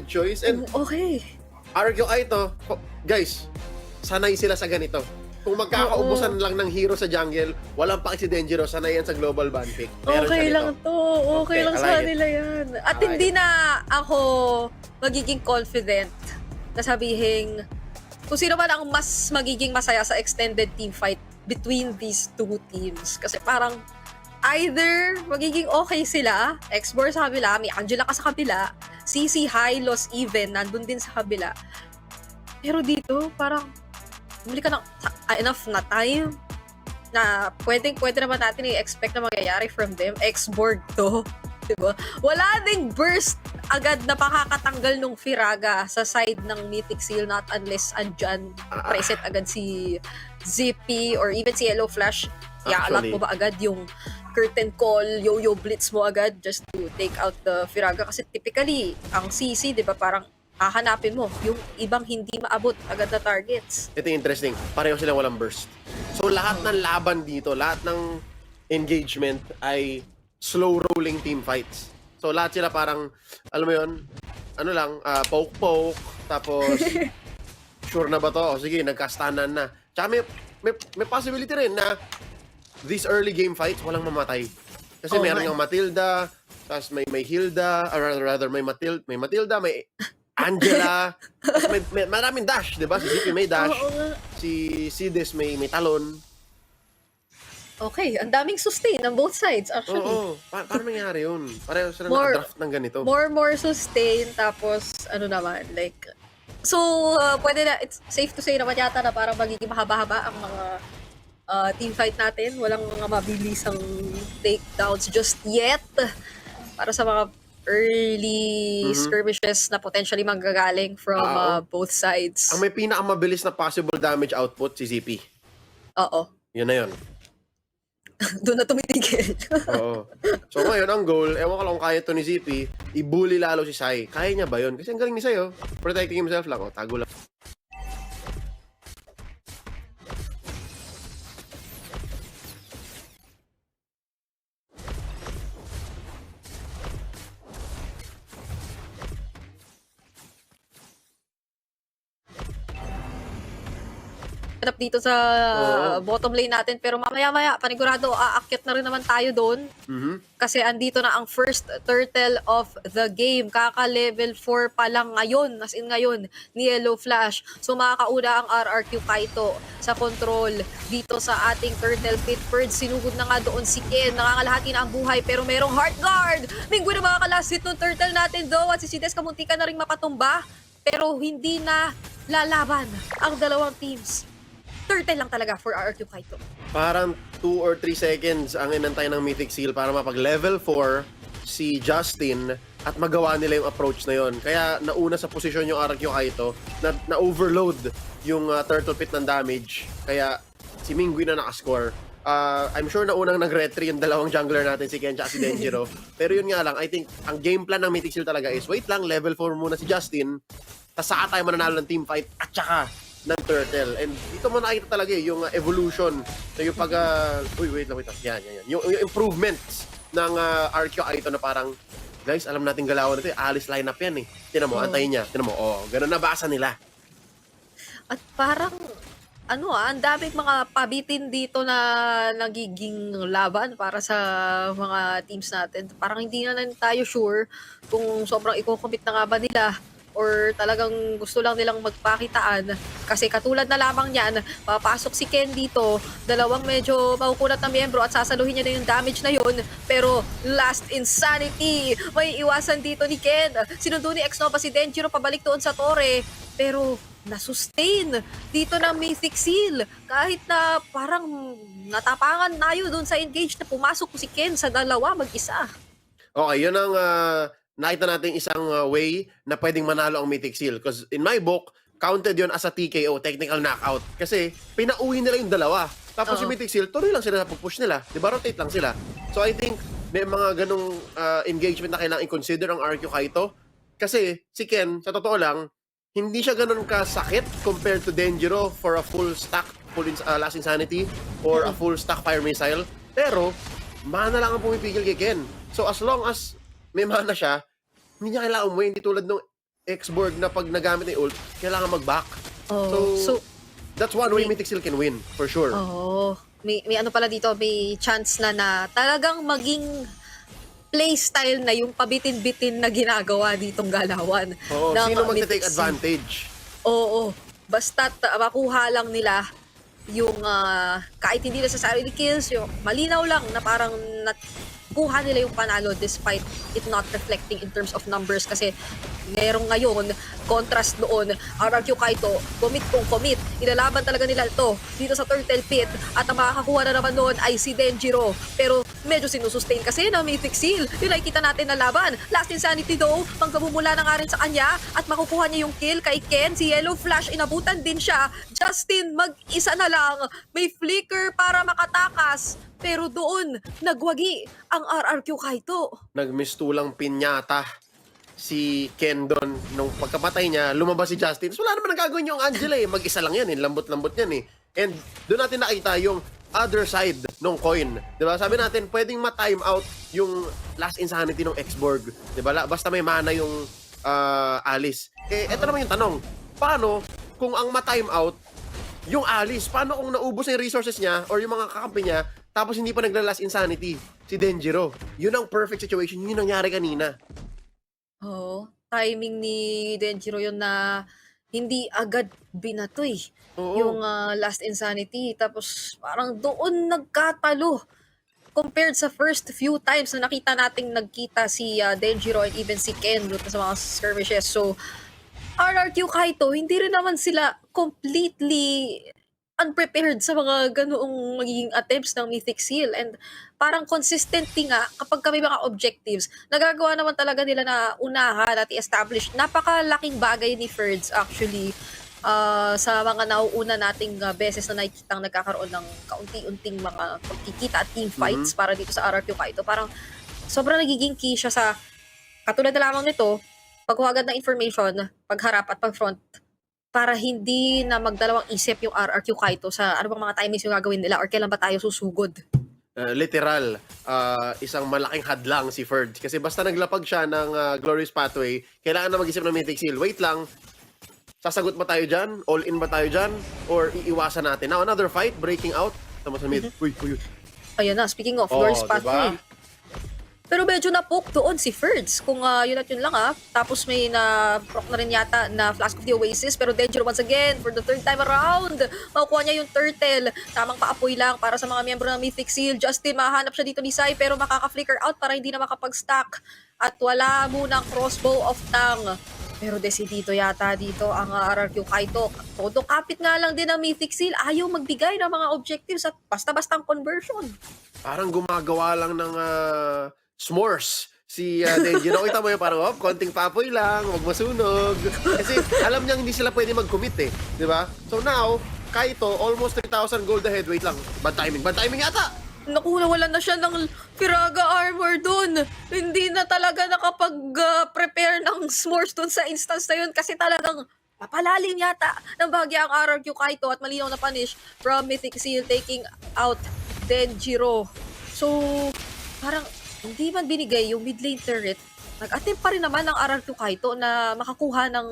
good choice. And Okay. argue ito, guys, sanay sila sa ganito. Kung magkakaubusan lang ng hero sa jungle, walang paki si Denjiro, sanay yan sa global ban pick. Meron Okay siya lang nito. to. Okay lang I sa like it. kanila yan. At I like hindi na ako magiging confident na sabihin kung sino man ang mas magiging masaya sa extended team fight between these two teams. Kasi parang either magiging okay sila, X-Bor sa kabila, may Angela ka sa kabila, CC Hylos even, nandun din sa kabila. Pero dito, parang bumili ka ng enough na time na pwede naman natin i-expect na mangyayari from them. X-Borg to. Diba? Wala ding burst agad na pakakatanggal nung Firaga sa side ng Mythic Seal, not unless andyan preset agad si Zippy or even si Yellow Flash. Alat mo ba agad yung curtain call, yo-yo blitz mo agad just to take out the Firaga? Kasi typically, ang CC, di ba, parang hahanapin mo yung ibang hindi maabot agad na targets. Ito yung interesting. Pareho silang walang burst. So lahat ng laban dito, lahat ng engagement ay slow rolling team fights. So lahat sila parang, alam mo yun, ano lang, poke-poke, tapos sure na ba to? O sige, nagkastanan na. Tsaka may possibility rin na these early game fights, walang mamatay. Kasi meron yung Matilda, tapos may Hilda, or rather may Matilda, may Angela, tapos may maraming dash, di ba? Si Zippy may dash, si Sides may talon. Okay, ang daming sustain on both sides actually. Oo, paano nangyari yun? Pareho sila More- nakadraft ng ganito. More sustain, tapos ano naman, like, so pwede na, it's safe to say naman yata na parang magiging mahaba-haba ang mga team fight natin. Walang mga mabilisang takedowns just yet para sa mga early skirmishes na potentially manggagaling from both sides. Ang may pinakamabilis na possible damage output, si ZP. Oo. Yun na yun. Doon na tumitigil. Oo. So ngayon, ang goal, ewan ko lang kung kaya to ni ZP, i-bully lalo si Sai. Kaya niya ba yun? Kasi ang galing ni Sai, oh. Protecting himself lang, oh. Tago lang. Dito sa bottom lane natin, pero mamaya-maya panigurado aakyat na rin naman tayo doon. Kasi andito na ang first turtle of the game. Kaka level 4 pa lang ngayon, as in ngayon, ni Yellow Flash. So makakauna ang RRQ Kaito sa control dito sa ating turtle pit. Bird, sinugod na nga doon si Ken. Nangangalahati na ang buhay pero merong heart guard. Minggu na makakalas hit ng turtle natin though. At si Sides kamuntika na rin mapatumba. Pero hindi na lalaban ang dalawang teams. Turtle lang talaga for RRQ Kaito. Parang 2 or 3 seconds ang inantay ng Mythic Seal para mapag-level 4 si Justin at magawa nila yung approach na yon. Kaya nauna sa posisyon yung RRQ Kaito na overload yung turtle pit ng damage. Kaya si Mingui na nakascore. I'm sure na unang nag-retry yung dalawang jungler natin, si Ken at si Denjiro. Pero yun nga lang, I think ang game plan ng Mythic Seal talaga is wait lang, level 4 muna si Justin, tas saka tayo mananalo ng team fight at saka ng turtle. And dito mo nakita talaga yung evolution na yung pag wait lang. Yan. Yung improvements ng RQ Kaito na parang, guys, alam natin galawan natin, alis lineup yan eh. Tinan mo, antayin niya. Tinan mo, ganun nabasa nila. At parang, ang daming mga pabitin dito na nagiging laban para sa mga teams natin. Parang hindi na tayo sure kung sobrang i-commit na nga ba nila or talagang gusto lang nilang magpakitaan. Kasi katulad na lamang niyan, papasok si Ken dito, dalawang medyo makukulat na miyembro at sasaluhin niya na yung damage na yun. Pero last insanity, may iwasan dito ni Ken. Sinundo ni X-Nova si Denjiro pabalik doon sa torre. Pero na-sustain dito ng Mythic Seal. Kahit na parang natapangan tayo doon sa engage na pumasok si Ken sa dalawa mag-isa. Okay, yun ang nakita natin isang way na pwedeng manalo ang Mythic Seal. Because in my book, counted yon as a TKO, technical knockout. Kasi pinauwi nila yung dalawa. Tapos yung Mythic Seal, tuloy lang sila sa push nila. Diba, rotate lang sila. So I think may mga ganong engagement na kailangan i-consider ang RQ Kaito. Kasi si Ken, sa totoo lang, hindi siya ganon kasakit compared to Denjiro for a full stack, last insanity, or a full stack fire missile. Pero, mana lang ang pumipigil kay Ken. So as long as may mana siya, hindi niya kailangan umuwi. Hindi tulad nung Xborg na pag nagamit ng ult, kailangan mag-back. Oh, so That's one way Mythic Seal can win, for sure. oh, may ano pala dito, may chance na talagang maging playstyle na yung pabitin-bitin na ginagawa ditong galawan. Oo, ng sino Mythic magte-take Seal. advantage? Oo, basta't makuha lang nila yung kahit hindi necessarily kills, yung malinaw lang na parang kuha nila yung panalo despite it not reflecting in terms of numbers kasi merong ngayon, contrast noon, RRQ Kaito, commit kung commit. Ilalaban talaga nila ito dito sa Turtle Pit at ang makakakuha na naman noon ay si Denjiro. Pero medyo sinusustain kasi na Mythic Seal. Yun ay kita natin na laban. Last Insanity though, pangkamumula na nga rin sa kanya at makukuha niya yung kill kay Ken. Si Yellow Flash, inabutan din siya. Justin, mag-isa na lang. May flicker para makatakas. Pero doon, nagwagi ang RRQ Kaito. Nagmistulang pinyata si Ken doon. Nung pagkapatay niya, lumabas si Justin. So, wala naman nagagawin yung Angela eh. Mag-isa lang yan eh. Lambot-lambot yan eh. And doon natin nakita yung other side ng coin. Diba? Sabi natin, pwedeng ma-time out yung Last Insanity ng Xborg. Diba? Basta may mana yung Alice. Eh, eto naman yung tanong. Paano kung ang ma-time out yung Alice? Paano kung naubos na yung resources niya or yung mga kakampi niya tapos hindi pa nagla-Last Insanity? Si Denjiro. Yun ang perfect situation. Yun yung nangyari kanina. Oo, timing ni Denjiro yun na hindi agad binato eh. Oo. Yung Last Insanity. Tapos parang doon nagkatalo. Compared sa first few times na nakita nating nagkita si Denjiro and even si Ken doon sa mga skirmishes. So, RRQ Kaito, hindi rin naman sila completely unprepared sa mga ganoong magiging attempts ng Mythic Seal. And parang consistently nga, kapag kami mga objectives, nagagawa naman talaga nila na unahan at i-establish. Napakalaking bagay ni Ferds actually sa mga nauuna nating beses na nakikitang nagkakaroon ng kaunti-unting mga pagkikita at team fights para dito sa RRQ Kaito. Parang sobrang nagiging key siya sa katulad na lamang nito, pagkuha agad ng information, pagharap at pag-front para hindi na magdalawang isip yung RRQ Kaito sa ano bang mga timings yung gagawin nila or kailan ba tayo susugod. Literal, isang malaking hadlang si Ferds. Kasi basta naglapag siya ng Glorious Pathway, kailangan na mag-isip ng Mythic Seal. Wait lang, sasagot ba tayo dyan? All in ba tayo dyan? Or iiwasan natin? Now, another fight, breaking out. Tama sa mid. Uy. Ayan na, speaking of, Oh, Glorious diba? Pathway. Pero medyo na-poke doon si Ferds. Kung yun at yun lang Tapos may na-proc na rin yata na Flask of the Oasis. Pero Denjiro once again, for the third time around, makukuha niya yung turtle. Tamang paapoy lang para sa mga miyembro ng Mythic Seal. Justin, mahanap siya dito ni Sai pero makaka-flicker out para hindi na makapag-stack. At wala munang crossbow of Tang. Pero decidido yata dito ang RRQ Kaito. Todo kapit nga lang din ng Mythic Seal. Ayaw magbigay ng mga objectives at basta-bastang conversion. Parang gumagawa lang ng s'mores si Denjiro. Kita mo yung parang, konting papoy lang, wag masunog. Kasi alam niyang hindi sila pwede mag-commit eh. Di ba? So now, Kaito, almost 3,000 gold ahead. Wait lang, bad timing yata! Naku, nawalan na siya ng Firaga armor dun. Hindi na talaga nakapag-prepare ng s'mores dun sa instance na yun kasi talagang papalalim yata ng bahagya ang RRQ Kaito at malinaw na punish from Mythic Seal taking out Denjiro. So, parang hindi man binigay yung mid lane turret, nag-attempt pa rin naman ng RRQ Kaito na makakuha ng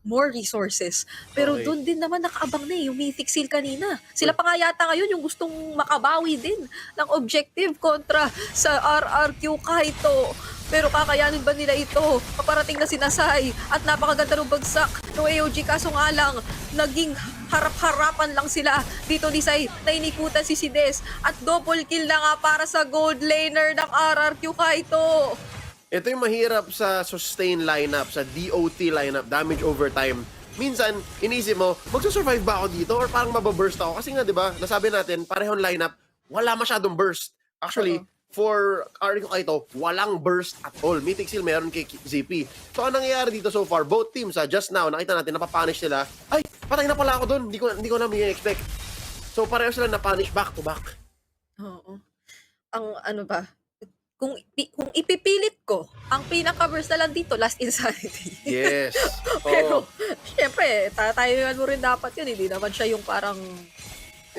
more resources. Pero Okay. doon din naman nakaabang na yung Mythic Seal kanina. Sila pa nga yata ngayon yung gustong makabawi din ng objective kontra sa RRQ Kaito. Pero kakayanin ba nila ito? Paparating na si Nasai at napakaganda ng bagsak ng AOG kaso nga lang naging harap-harapan lang sila dito ni Sai na inikutan si Sides at double kill na nga para sa gold laner ng RRQ Kaito. Ito yung mahirap sa sustain lineup, sa DOT lineup, damage over time. Minsan, inisip mo, magsusurvive ba ako dito or parang mababurst ako? Kasi nga, di ba, nasabi natin, parehong lineup, wala masyadong burst. Actually, for RRQ Kaito, walang burst at all. Mythic Seal meron kay ZP. So, ang nangyayari dito so far, both teams, just now, nakita natin, napapunish sila. Ay, patay na pala ako doon. Hindi ko na expect. So, pareho sila na-punish back to back. Oo. Ang ano ba, kung ipipilit ko, ang pinaka-burst na lang dito, Last Insanity. Yes. Pero, syempre, tatayuan mo rin dapat yun. Hindi naman siya yung parang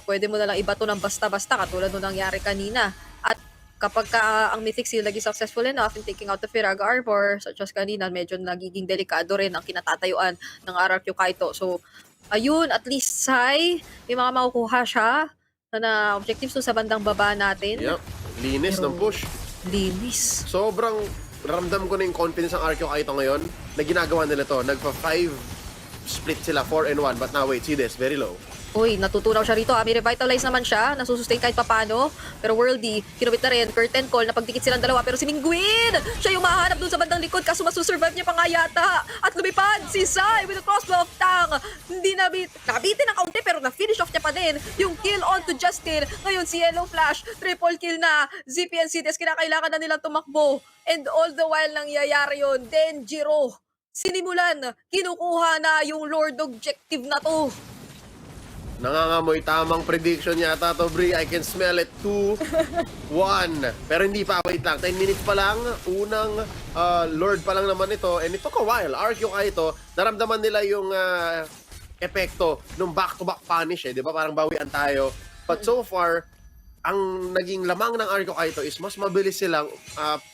pwede mo na lang ibato ng basta-basta katulad nung nangyari kanina. At kapag ang Mythic Seal naging successful enough in taking out the Firaga Arbor, such as kanina, medyo nagiging delikado rin ang kinatatayuan ng RRQ Kaito. So, ayun, at least Sai, may mga makukuha siya na objectives to sa bandang baba natin. Yep. Linis ng push. Linis. Sobrang ramdam ko na yung confidence ng RQ Kaito ngayon na ginagawa nila to. Nagpa-5 split sila, 4 and 1. But now, wait, see this, very low. Uy, natutunaw siya rito. May revitalize naman siya. Nasusustain kahit papano. Pero Worldy, kinubit na rin. Curtain call, napagdikit silang dalawa. Pero si Mingguin, siya yung mahanap dun sa bandang likod. Kaso masusurvive niya pa nga yata. At lumipad si Sai with a crossbow of Tang. Hindi nabitin ng kaunti pero na-finish off niya pa din. Yung kill on to Justin. Ngayon si Yellow Flash, triple kill na. ZP and CDS, kinakailangan na nilang tumakbo. And all the while nangyayari yun, Denjiro, sinimulan, kinukuha na yung Lord Objective na to. Nangangamoy tamang prediction yata to, Bri. I can smell it. 2-1. Pero hindi pa, wait lang. 10 minutes pa lang. Unang Lord pa lang naman ito. And it took a while. RQ Kaito, naramdaman nila yung epekto nung back-to-back punish eh. Di ba? Parang bawian tayo. But so far, ang naging lamang ng RQ Kaito is mas mabilis silang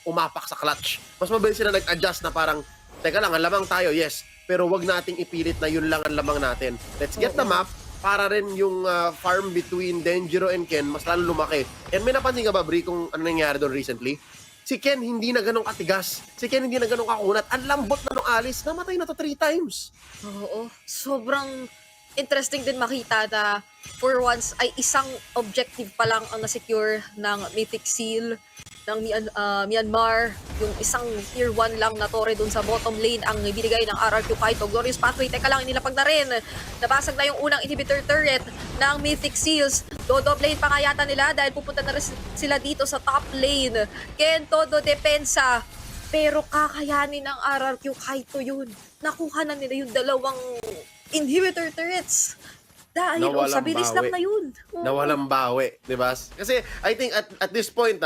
umapak sa clutch. Mas mabilis silang nag-adjust na parang, teka lang, ang lamang tayo, yes. Pero wag nating ipilit na yun lang ang lamang natin. Let's get the map para rin yung farm between Denjiro and Ken mas lalo lumaki. And may napansin ka ba, Bri, kung ano nangyari doon recently? Si Ken hindi na ganong katigas. Si Ken hindi na ganong kakunat. Ang lambot na nung Alice. Namatay na to 3 times. Oo. Sobrang interesting din makita na for once ay isang objective pa lang ang na-secure ng Mythic Seal ng Myanmar. Yung isang tier 1 lang na tore dun sa bottom lane ang ibinigay ng RRQ Kaito. Glorious Pathway, teka lang, inilapag na rin. Nabasag na yung unang inhibitor turret ng Mythic Seals. Dodob lane pa nga yata nila dahil pupunta na rin sila dito sa top lane. Ken todo depensa. Pero kakayanin ng RRQ Kaito yun. Nakuha na nila yung dalawang inhibitor turrets. Dahil sa bilis lang na yun. Na walang bawi, di ba? Kasi I think at this point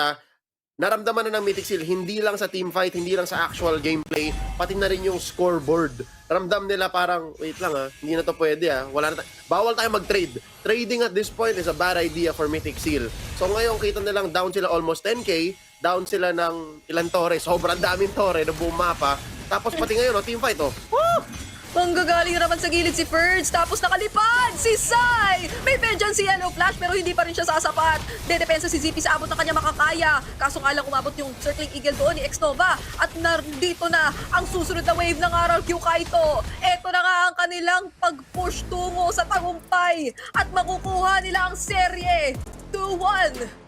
naramdaman na ng Mythic Seal, hindi lang sa team fight, hindi lang sa actual gameplay, pati na rin yung scoreboard. Ramdam nila parang, wait lang hindi na to pwede wala na bawal tayo mag-trade. Trading at this point is a bad idea for Mythic Seal. So ngayon, kita nilang down sila almost 10k, down sila ng ilang tore, sobrang daming tore na buong mapa. Tapos pati ngayon, team fight, Woo! Manggagaling naman sa gilid si Ferds, tapos nakalipad si Sai! May vengeance si Yellow Flash pero hindi pa rin siya sasapat. Dedepensa si ZP sa abot ng kanya makakaya. Kaso nga lang umabot yung Circling Eagle doon ni Xnova. At nandito na ang susunod na wave ng RRQ Kaito. Ito na nga ang kanilang pag-push tungo sa tagumpay. At makukuha nila ang serye. 2-1.